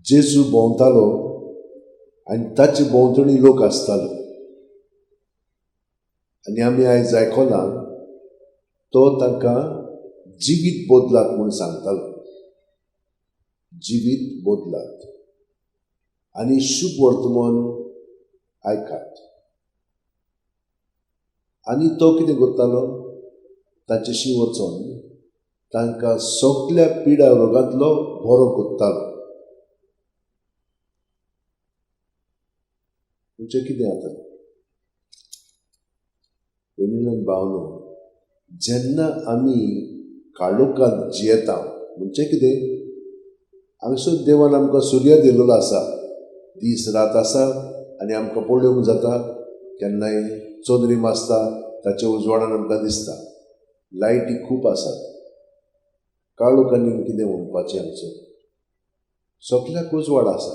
जेजू भोंवतालो आनी ताचे भोंवतणी लोक आसतालो. आनी आमी आयज आयकलां तो तांकां जिवीत बदलात म्हूण सांगतालो. जिवीत बदलात आनी शुभ वर्तमान आयकात. आनी तो कितें करतालो? ताचेशी वचून तांकां सगळ्या पिडा रोगांतलो बरो करतालो. म्हणजे कितें जाता? भयणीनो भावनो, जेन्ना आमी काळोखांत जियेता म्हणजे कितें? हांगसर देवान आमकां सुर्य दिल्लो आसा, दीस रात आसा आनी आमकां पळोवंक जाता. केन्नाय चोदरीम आसता, ताच्या उजवाडान आमकां दिसता. लायटी खूब आसात. काळोखांनी कितें म्हणपाचें आमचें? सगळ्याक उजवाड आसा.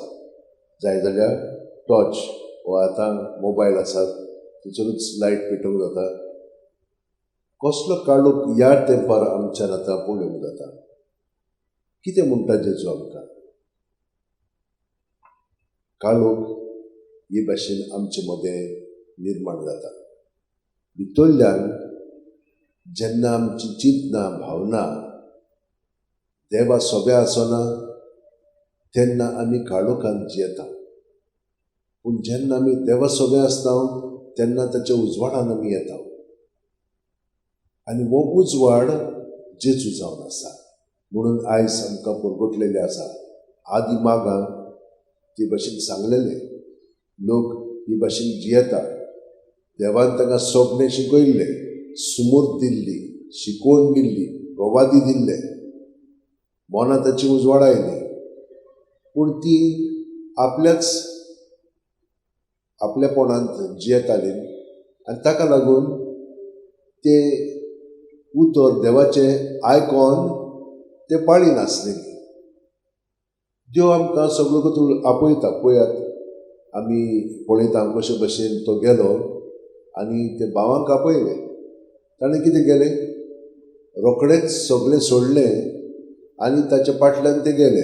जाय जाल्यार टॉर्च वा आतां मोबायल आसात, तितूरूच लायट पेटोवंक जाता. कसलो काळोख ह्या तेंपार आमच्यान आतां पळोवंक जाता. कितें म्हणटा जेजू आमकां? काळोख हे भाशेन आमचे मदें निर्माण जाता. भितरल्यान जेन्ना आमची चिंतना भावना देवा सोबे आसना तेन्ना आमी काळोखांत जियेता. पूण जेन्ना आमी देवा सोबे आसता तेन्ना ताच्या उजवाडान आमी येता. आनी हो उजवाड जेजू जावन आसा. म्हणून आयज आमकां परगटलेले आसा. आदी मागां ते भाशेन सांगलेले लोक ही भाशेन जियेता. देवान तांकां सगळें शिकयल्लें, सुमूर्त दिल्ली, शिकोवन दिल्ली, प्रवादी दिल्ले, मोना ताची उजवाड आयली. पूण ती आपल्यापणांत जियेताली आनी ताका लागून ते उतर देवाचें आयकोन ते पाळी नासलेली. देव आमकां सगळो गतूळ आपयता. पळयात, आमी पळयता कशे भशेन तो गेलो आनी ते भावांक आपयले. ताणें कितें केलें? रोखडेंच सगळें सोडलें आनी ताच्या फाटल्यान ते गेले.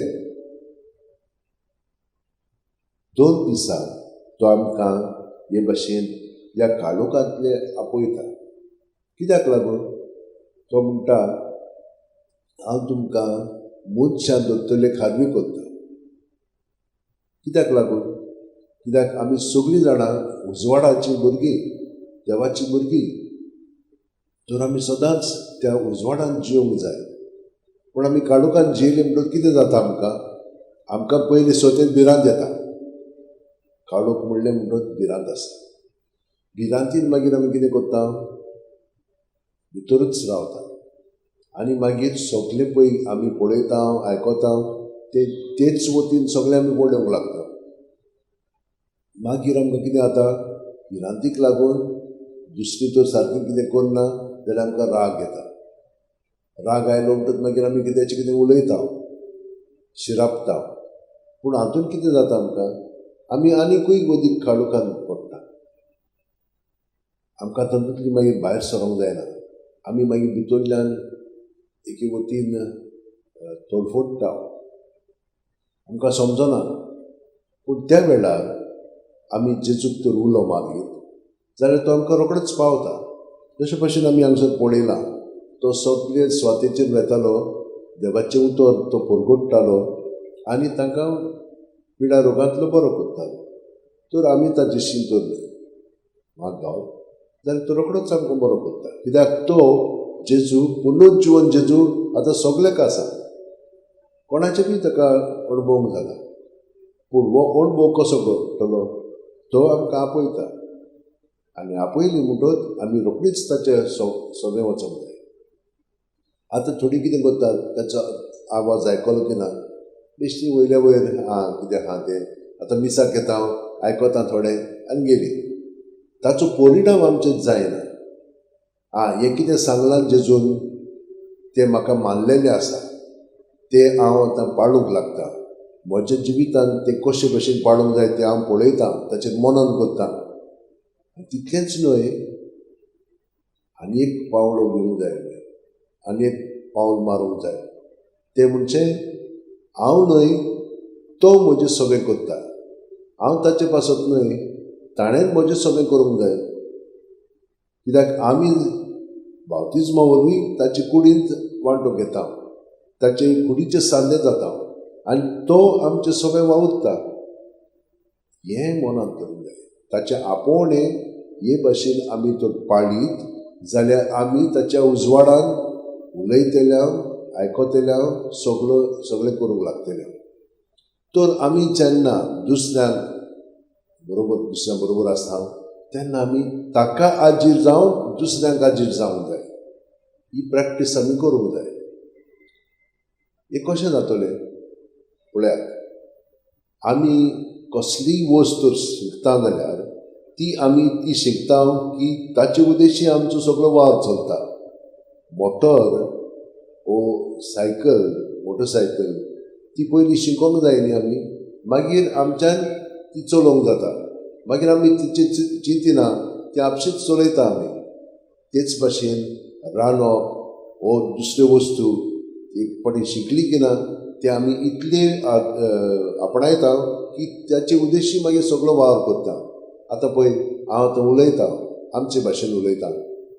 2 दिसां तो आमकां हे भाशेन ह्या काळोखांतले आपयता. कित्याक लागून? तो म्हणटा, हांव तुमकां मनशां दोत्तले खारवी करता. कित्याक लागून? कित्याक आमी सगळीं जाणां उजवाडाची भुरगीं, देवाची भुरगीं. तर आमी सदांच त्या उजवाडान जिवंक जाय. पूण आमी काळोखांत जियेले म्हणटच कितें जाता? आमकां पयलीं स्वतेन भिरांत येता. काळोख म्हणलें म्हणटच भिरांत आसता. भिरांतीन मागीर आमी कितें करता? भितरूच रावता. आनी मागीर सगळें पळय आमी पळयता, आयकता, तेच वतीन सगळें आमी पळोवंक लागता. मागीर आमकां कितें जाता? भिरांतीक लागून दुसरी तर सारकी कितें करना जाल्यार आमकां राग येता. राग आयलो म्हणटच मागीर आमी कितें उलयता, शिरापता. पूण हातून कितें जाता आमकां? आमी आनिकूय अदीक काळोखांत पडटा. आमकां तातूंतली मागीर भायर सरोंक जायना. आमी मागीर भितरल्यान एके वतीन तोडफोडटा. आमकां समजना. पूण त्या वेळार आमी जेजूक तर उलो मारीत जाल्यार तो आमकां रोखडोच पावता. जशे भशेन आमी हांगसर पळयलां, तो सगळे स्वातेचेर वेतालो, देवाचें उतर तो परगटतालो आनी तांकां पिडा रोगांतलो बरो करतालो. तर आमी ताचेशी तर मात गावप जाल्यार तो रोखडोच आमकां बरो करता. कित्याक तो जेजू, पुनरुज्जीवन जेजू आतां सगळ्याक आसा. कोणाचे बी ताका अणभवंक जाला. पूण हो अणभव कसो करतलो? तो आमकां आपयता. आनी आपयली म्हणटच आमी रोखडीच ताचे सोबे वचोंक जाय. आतां थोडीं कितें करतात? ताचो आवाज आयकलो की ना बेश्टी वयल्या वयर कितें आहा तें आतां मिसाक घेता, आयकता थोडें आनी गेली. ताचो परिणाम आमचेर जायना. हें कितें सांगलां जेजून तें म्हाका मानलेलें आसा, तें हांव आतां पाळूंक लागता. म्हज्या जिवितांत तें कशे भशेन पाळूंक जाय तें हांव पळयतां, ताचेर मनन करतां. तितलेंच न्हय, आनी एक पावलो घेवंक जाय, आनी एक पावल मारूंक जाय. तें म्हणजे हांव न्हय, तो म्हजें सगळें करता. हांव ताचे पासत न्हय, ताणें म्हजें सगळें करूंक जाय. कित्याक आमी बावतिजमा वरवीं ताचे कुडींत वांटो घेता, ताचे कुडीचे सांदे जाता आनी तो आमचें सगळें वावुरता. हें मनांत दवरूंक जाय. ताचे आपोवणें हे भाशेन आमी तर पाळीत जाल्यार आमी ताच्या उजवाडान उलयतल्या आयकतल्या सगळें करूंक लागतले. तर आमी जेन्ना दुसऱ्या बरोबर आसता तेन्ना आमी ताका आजीर जावन दुसऱ्यांक आजीर जावंक जाय. ही प्रॅक्टीस आमी करूंक जाय. हें कशें जातलें पळयात, आमी कसलीय वस्त तर शिकता जाल्यार ती शिकता की ताचे उद्देशी आमचो सगळो वावर चलता. मोटरसायकल ती पयलीं शिकोंक जाय न्ही आमी, मागीर आमच्यान ती चलोवंक जाता. मागीर आमी तिचे चिंतिना, ती आपशीच चलयता आमी. तेच भाशेन रांदप वो दुसऱ्यो वस्तू एक फावटी शिकली की ना ते आमी इतले आपणायता की त्याचे उद्देशी मागीर सगळो वावर करता. आतां पळय हांव आतां उलयतां, आमचे भाशेन उलयतां.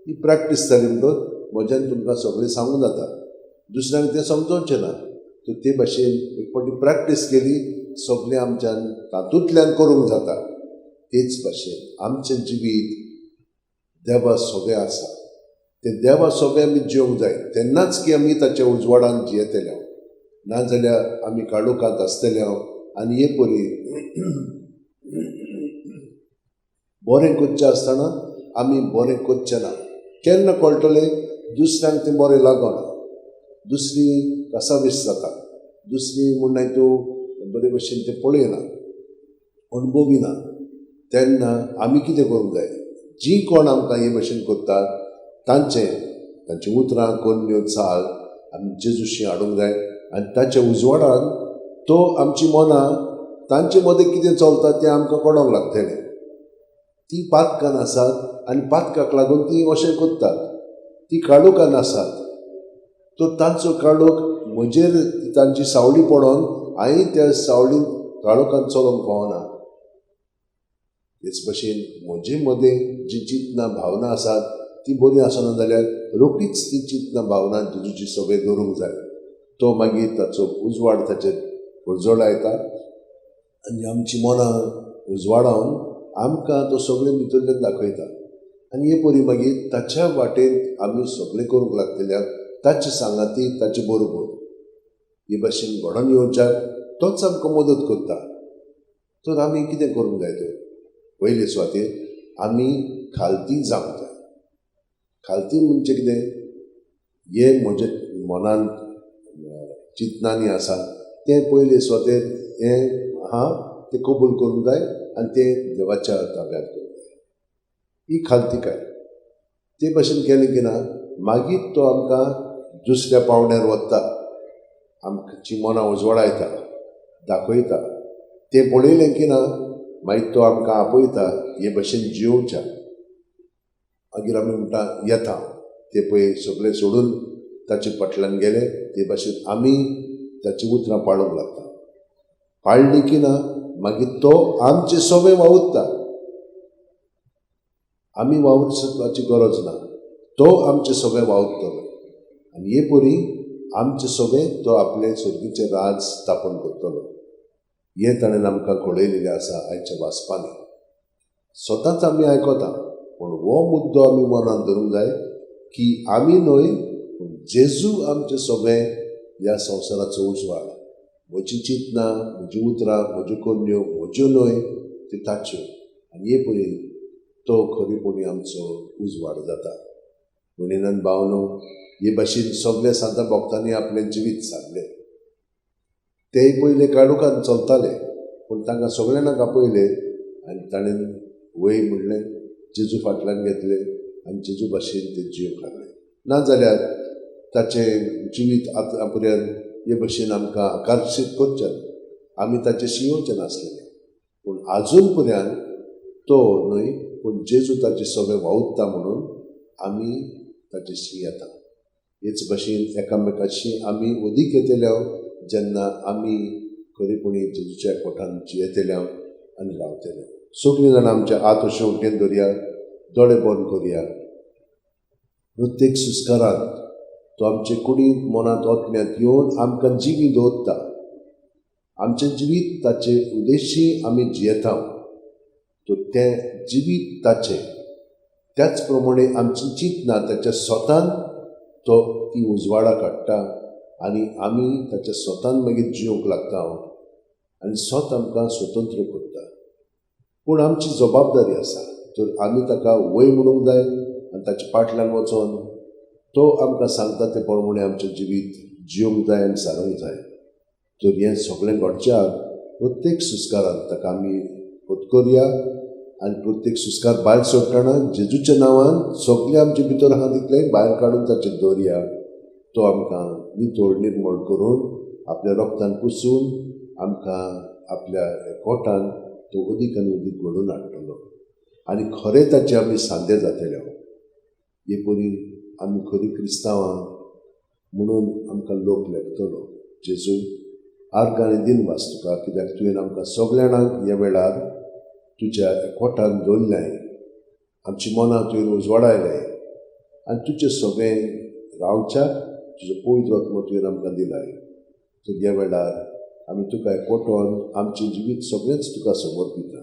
ही प्रॅक्टीस जाली म्हणटच म्हज्यान तुमकां सगळें सांगूं जाता. दुसऱ्यांक तें समजोवचें ना. तर ते भाशेन एक फावटी प्रॅक्टीस केली सगळें आमच्यान तातूंतल्यान करूंक जाता. तेच भाशेन आमचें जिवीत देवा सगळें आसा. तें देवा सगळें आमी जिवंक जाय, तेन्नाच की आमी ताच्या उजवाडान जियेतले. नाजाल्यार आमी काळोखांत आसतले आनी हे परी बरें करचें आसतना आमी बरें करचें ना. केन्ना कळटलें दुसऱ्यांक तें बरें लागना, दुसरी कासावीस जाता, दुसरी म्हणून तूं बरे भशेन तें पळयना, अणभविना. तेन्ना आमी कितें करूंक जाय, जीं कोण आमकां हे भशेन करतात तांची उतरां कन्यो चाल आमी जेजूशी हाडूंक जाय. आनी ताच्या उजवाडान तो आमची मनां तांचे मदें कितें चलता तें आमकां कळोंक लागतलें. ती पातकान आसात आनी पातकाक लागून ती अशें करतात. ती काळोखान आसात, तो तांचो काळोख म्हजेर तांची सावळी पडोन हांवें त्या सावळीन काळोखान चलोवंक पावना. तेच भशेन म्हजे मदें जी चिंतना भावना आसात ती बरी आसना जाल्यार रोखडीच ती चिंतना भावना जेजूची सगळें दवरूंक जाय. तो मागीर ताचो उजवाड ताचेर उजवाड येता आनी आमची मनां उजवाडावन आमकां तो सगळें भितरल्यान दाखयता. आनी हे परी मागीर ताच्या वाटेन आमी सगळें करूंक लागतल्या, ताचे सांगाती ताचे बरोबर हे भाशेन घडोवन येवच्याक तोच आमकां मदत करता. तर आमी कितें करूंक जाय, तर पयले सुवातेर आमी खालती जावंक जाय. खालती म्हणजे कितें, हे म्हजे मनान चिंतनांनी आसा तें पयले सुवातेर हें आहा तें कबूल करूंक जाय आनी तें देवाच्या ताब्यांत करूंक जाय. ही खालतीकाय. ते भाशेन केलें की ना मागीर तो आमकां दुसऱ्या पावण्यार व्हरता, आमची मनां उजवाडायता, दाखयता. तें पळयलें की ना मागीर तो आमकां आपयता हे भाशेन जिवोवच्या. मागीर आमी म्हणटा येता, ते पळय सगळें सोडून ताचे फाटल्यान गेले. ते भाशेन आमी ताची उतरां पाळूंक लागता. पाळ्ळी की ना मागीर तो आमचें सगळें वावुरता. आमी वावुरपाची गरज ना, तो आमचें सगळें वावुरतलो. आनी हे परी आमचें सगळें तो आपलें सर्गीचें राज स्थापन करतलो. हें ताणें आमकां कळयलेलें आसा आयच्या वाचपांनी. स्वताच आमी आयकता, पूण हो मुद्दो आमी मनांत धरूंक जाय की आमी न्हय, पूण जेजू आमचें सगळें ह्या संवसाराचो उजवाड. म्हजी चिंतना, म्हजी उतरां, म्हज्यो कन्यो म्हज्यो न्हय, त्यो ताच्यो. आनी हे परी तो खरेपणी आमचो उजवाड जाता. म्हणून भावनो, हे भाशेन सगळे सांत भक्तांनी आपलें जिवीत सारलें. ते पयले काळोखान चलताले, पूण तांकां सगळें नाका पयलें आनी ताणें वय म्हणलें, जेजू फाटल्यान घेतलें आनी जेजू भाशेन ते जीव काडलें. नाजाल्यार ताचें जिवीत आतां पर्यंत हे भाशेन आमकां आकर्शीत करचें, आमी ताचेशी येवचें नासलेलें. पूण आजून पर्यंत तो न्हय, पूण जेजू ताचें सगळें वावुरता म्हणून आमी ताचेशी येता. हेच भाशेन एकामेकाशी आमी उदीक येतल्या जेन्ना आमी खरीपणी जेजूच्या एकवटान जियेतले आनी रावतले. सगळीं जाणां आमच्या हात अशें उठेन धरया, दोळे बंद करया. प्रत्येक सुस्कारांत तो आमचे कुडींत मनांत ओतम्यांत येवन आमकां जिवी दवरता. आमचें जिवीत ताचे उद्देशी आमी जियेता. तो तें जिवीत ताचें त्याच प्रमाणे आमची चिंतना ताच्या स्वतान तो ती उजवाडा काडटा आनी आमी ताच्या स्वतान मागीर जिवंक लागता आनी स्वत आमकां स्वतंत्र करता. पूण आमची जबाबदारी आसा, तर आमी ताका वय म्हणूंक जाय आनी ताच्या फाटल्यान वचोन तो आमकां सांगता ते प्रमाणे आमचें जिवीत जिवंक जाय आनी सारूंक जाय. तर हें सगळें घडच्याक प्रत्येक सुस्कारांत ताका आमी पत्करया आनी प्रत्येक सुस्कार भायर सरतना जेजूच्या नांवान सगळें आमचे भितर आहा तितलें भायर काडून ताचेर दवरया. तो आमकां नितळ निर्मळ करून आपल्या रोगतान पुसून आमकां आपल्या एकवटान तो अदीक आनी अदीक घडोवन हाडटलो आनी खरें ताचे आमी सांदे जातले. हे परी आमी खरी क्रिस्तांवां म्हणून आमकां लोक लेखतलो. जेजू आर्ग आनी दिन वास तुका, कित्याक तुवें आमकां सगळ्यांक ह्या वेळार तुज्या एकवटान दवरल्याय, आमची मनां तुवें उजवाडायल्याय आनी तुजें सगळें रावच्याक तुजें पवित्र आत्मा तुवें आमकां दिलाय. तर ह्या वेळार आमी तुका एकवटोन आमचें जिवीत सगळेंच तुका समर्पिता.